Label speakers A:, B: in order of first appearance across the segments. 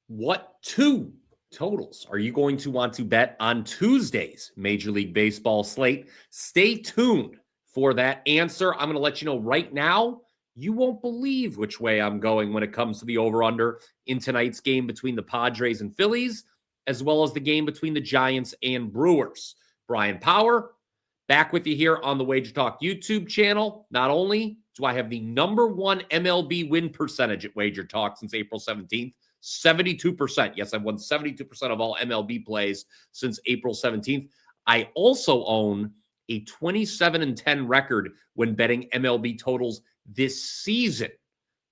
A: What two totals are you going to want to bet on Tuesday's Major League Baseball slate? Stay tuned for that answer. I'm going to let you know right now. You won't believe which way I'm going when it comes to the over-under in tonight's game between the Padres and Phillies, as well as the game between the Giants and Brewers. Bryan Power, back with you here on the WagerTalk YouTube channel. Not only do I have the #1 MLB win percentage at WagerTalk since April 17th, 72%. Yes, I've won 72% of all MLB plays since April 17th. I also own a 27-10 record when betting MLB totals this season.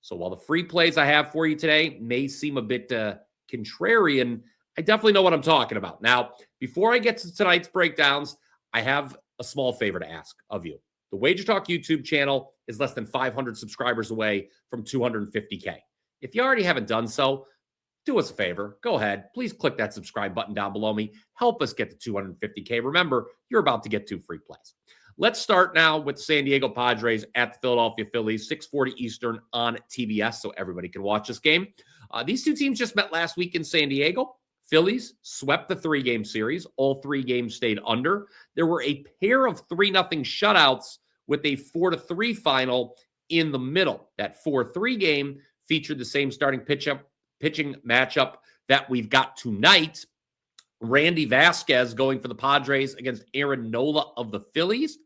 A: So while the free plays I have for you today may seem a bit contrarian, I definitely know what I'm talking about. Now, before I get to tonight's breakdowns, I have a small favor to ask of you. The WagerTalk YouTube channel is less than 500 subscribers away from 250K. If you already haven't done so, do us a favor. Go ahead. Please click that subscribe button down below me. Help us get to 250K. Remember, you're about to get 2 free plays. Let's start now with the San Diego Padres at the Philadelphia Phillies, 6:40 Eastern on TBS, so everybody can watch this game. These two teams just met last week in San Diego. Phillies swept the 3-game series. All 3 games stayed under. There were a pair of 3-0 shutouts with a 4-3 final in the middle. That 4-3 game featured the same starting pitching matchup that we've got tonight. Randy Vasquez going for the Padres against Aaron Nola of the Phillies.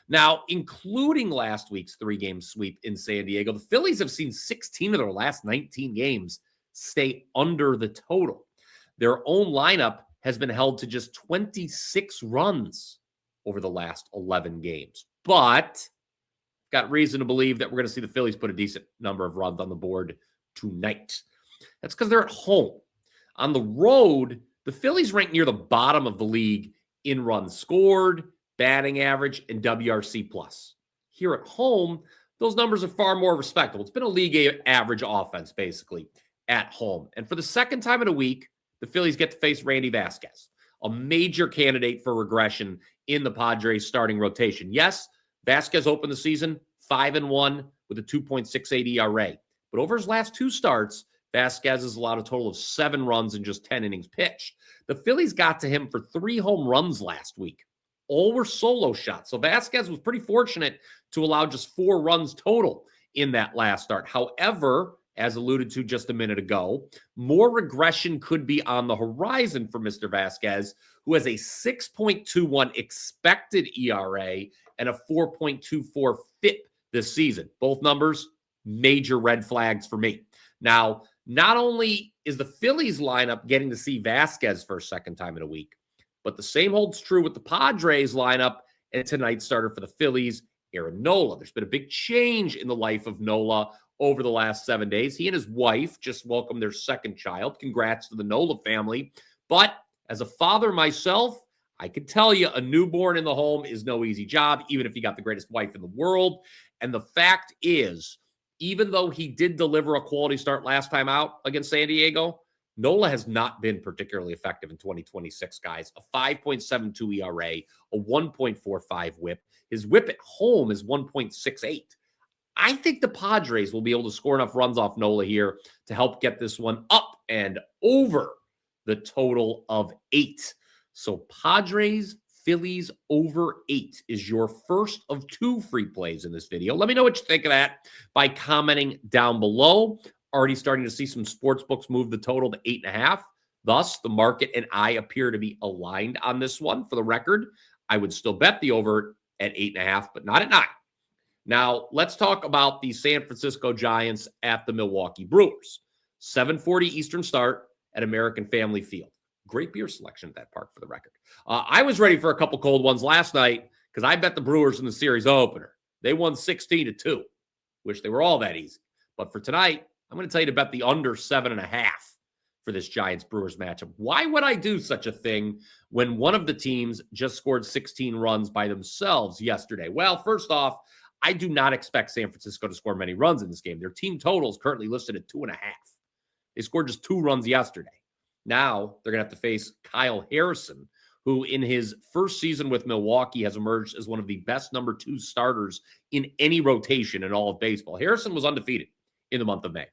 A: Now, including last week's 3-game sweep in San Diego, the Phillies have seen 16 of their last 19 games stay under the total. Their own lineup has been held to just 26 runs over the last 11 games. But got reason to believe that we're going to see the Phillies put a decent number of runs on the board tonight. That's because they're at home. On the road, the Phillies rank near the bottom of the league in runs scored, batting average, and WRC+. Here at home, those numbers are far more respectable. It's been a league average offense, basically, at home. And for the second time in a week, the Phillies get to face Randy Vasquez, a major candidate for regression in the Padres starting rotation. Yes, Vasquez opened the season 5-1 with a 2.68 ERA. But over his last 2 starts, Vasquez has allowed a total of 7 runs in just 10 innings pitched. The Phillies got to him for 3 home runs last week. All were solo shots. So Vasquez was pretty fortunate to allow just 4 runs total in that last start. However, as alluded to just a minute ago, more regression could be on the horizon for Mr. Vasquez, who has a 6.21 expected ERA and a 4.24 FIP this season. Both numbers, major red flags for me. Now, not only is the Phillies lineup getting to see Vasquez for a second time in a week, but the same holds true with the Padres lineup and tonight's starter for the Phillies, Aaron Nola. There's been a big change in the life of Nola over the last 7 days. He and his wife just welcomed their second child. Congrats to the Nola family. But as a father myself, I can tell you a newborn in the home is no easy job, even if you got the greatest wife in the world. And the fact is, even though he did deliver a quality start last time out against San Diego, Nola has not been particularly effective in 2026, guys. A 5.72 ERA, a 1.45 whip. His whip at home is 1.68. I think the Padres will be able to score enough runs off Nola here to help get this one up and over the total of 8. So Padres, Phillies over 8 is your first of 2 free plays in this video. Let me know what you think of that by commenting down below. Already starting to see some sports books move the total to 8.5. Thus, the market and I appear to be aligned on this one. For the record, I would still bet the over at 8.5, but not at 9. Now, let's talk about the San Francisco Giants at the Milwaukee Brewers. 7:40 Eastern start at American Family Field. Great beer selection at that park, for the record. I was ready for a couple cold ones last night because I bet the Brewers in the series opener. They won 16-2. Wish they were all that easy. But for tonight, I'm going to tell you to bet the under 7.5 for this Giants-Brewers matchup. Why would I do such a thing when one of the teams just scored 16 runs by themselves yesterday? Well, first off, I do not expect San Francisco to score many runs in this game. Their team total is currently listed at 2.5. They scored just 2 runs yesterday. Now they're going to have to face Kyle Harrison, who in his first season with Milwaukee has emerged as one of the best number 2 starters in any rotation in all of baseball. Harrison was undefeated in the month of May.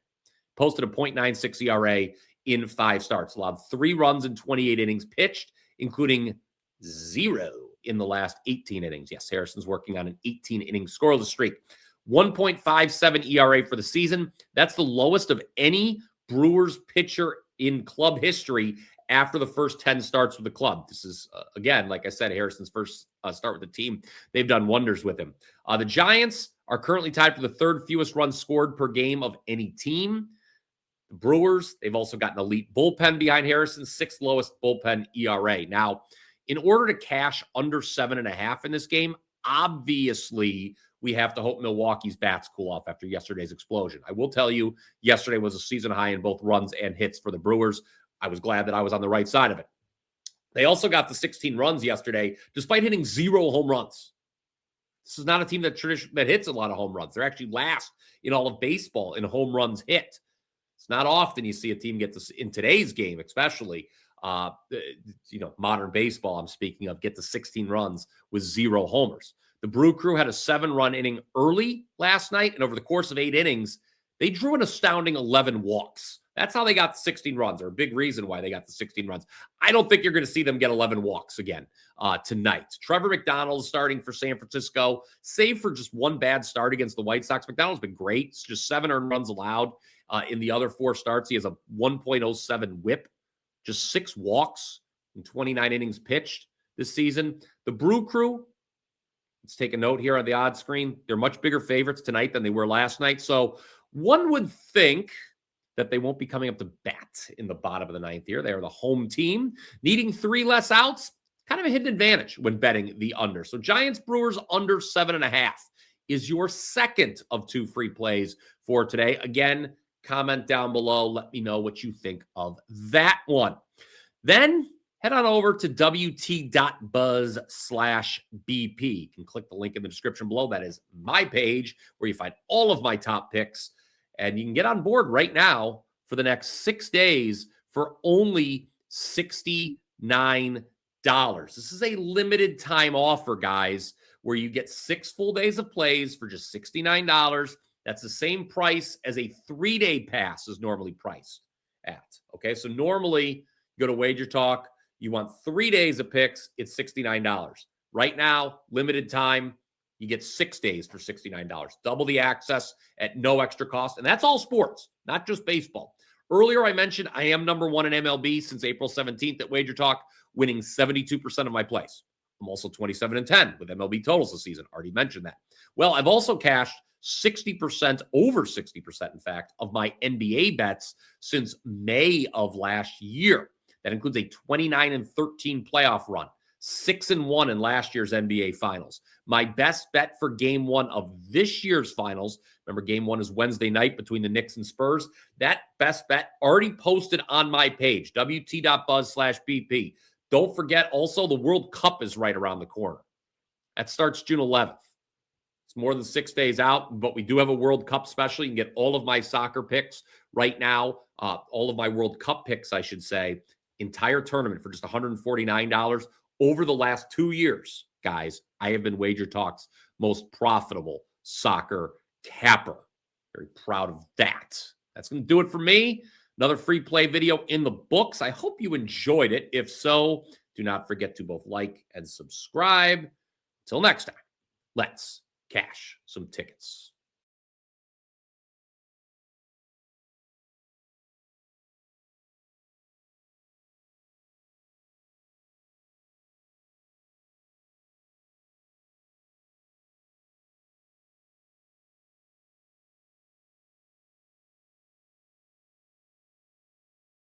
A: Posted a .96 ERA in 5 starts, allowed 3 runs in 28 innings pitched, including 0 in the last 18 innings. Yes, Harrison's working on an 18-inning scoreless streak. 1.57 ERA for the season. That's the lowest of any Brewers pitcher in club history after the first 10 starts with the club. This is, again, like I said, Harrison's first start with the team. They've done wonders with him. The Giants are currently tied for the 3rd fewest runs scored per game of any team. The Brewers, they've also got an elite bullpen behind Harrison, 6th lowest bullpen ERA. Now, in order to cash under 7.5 in this game, obviously, we have to hope Milwaukee's bats cool off after yesterday's explosion. I will tell you, yesterday was a season high in both runs and hits for the Brewers. I was glad that I was on the right side of it. They also got the 16 runs yesterday, despite hitting 0 home runs. This is not a team that hits a lot of home runs. They're actually last in all of baseball in home runs hit. It's not often you see a team get this in today's game, especially modern baseball. I'm speaking of, get to 16 runs with 0 homers. The Brew Crew had a 7-run inning early last night, and over the course of 8 innings, they drew an astounding 11 walks. That's how they got the 16 runs, or a big reason why they got the 16 runs. I don't think you're going to see them get 11 walks again tonight. Trevor McDonald is starting for San Francisco, save for just one bad start against the White Sox. McDonald's been great. It's just 7 earned runs allowed in the other 4 starts. He has a 1.07 whip, just 6 walks in 29 innings pitched this season. The Brew Crew, let's take a note here on the odds screen. They're much bigger favorites tonight than they were last night. So one would think that they won't be coming up to bat in the bottom of the 9th here. They are the home team, needing 3 less outs. Kind of a hidden advantage when betting the under. So Giants Brewers under 7.5 is your second of 2 free plays for today. Again, comment down below. Let me know what you think of that one. Then head on over to wt.buzz/BP. You can click the link in the description below. That is my page where you find all of my top picks. And you can get on board right now for the next 6 days for only $69. This is a limited time offer, guys, where you get 6 full days of plays for just $69. That's the same price as a 3-day pass is normally priced at. Okay, so normally you go to WagerTalk, you want 3 days of picks, it's $69. Right now, limited time, you get 6 days for $69. Double the access at no extra cost. And that's all sports, not just baseball. Earlier, I mentioned I am number 1 in MLB since April 17th at WagerTalk, winning 72% of my plays. I'm also 27-10 with MLB totals this season. Already mentioned that. Well, I've also cashed 60%, over 60%, in fact, of my NBA bets since May of last year. That includes a 29-13 playoff run. 6-1 in last year's NBA Finals. My best bet for Game 1 of this year's Finals, remember Game 1 is Wednesday night between the Knicks and Spurs, that best bet already posted on my page, wt.buzz/BP. Don't forget also the World Cup is right around the corner. That starts June 11th. It's more than 6 days out, but we do have a World Cup special. You can get all of my soccer picks right now, all of my World Cup picks, I should say, entire tournament for just $149. Over the last 2 years, guys, I have been WagerTalk's most profitable soccer capper. Very proud of that. That's going to do it for me. Another free play video in the books. I hope you enjoyed it. If so, do not forget to both like and subscribe. Until next time, let's cash some tickets.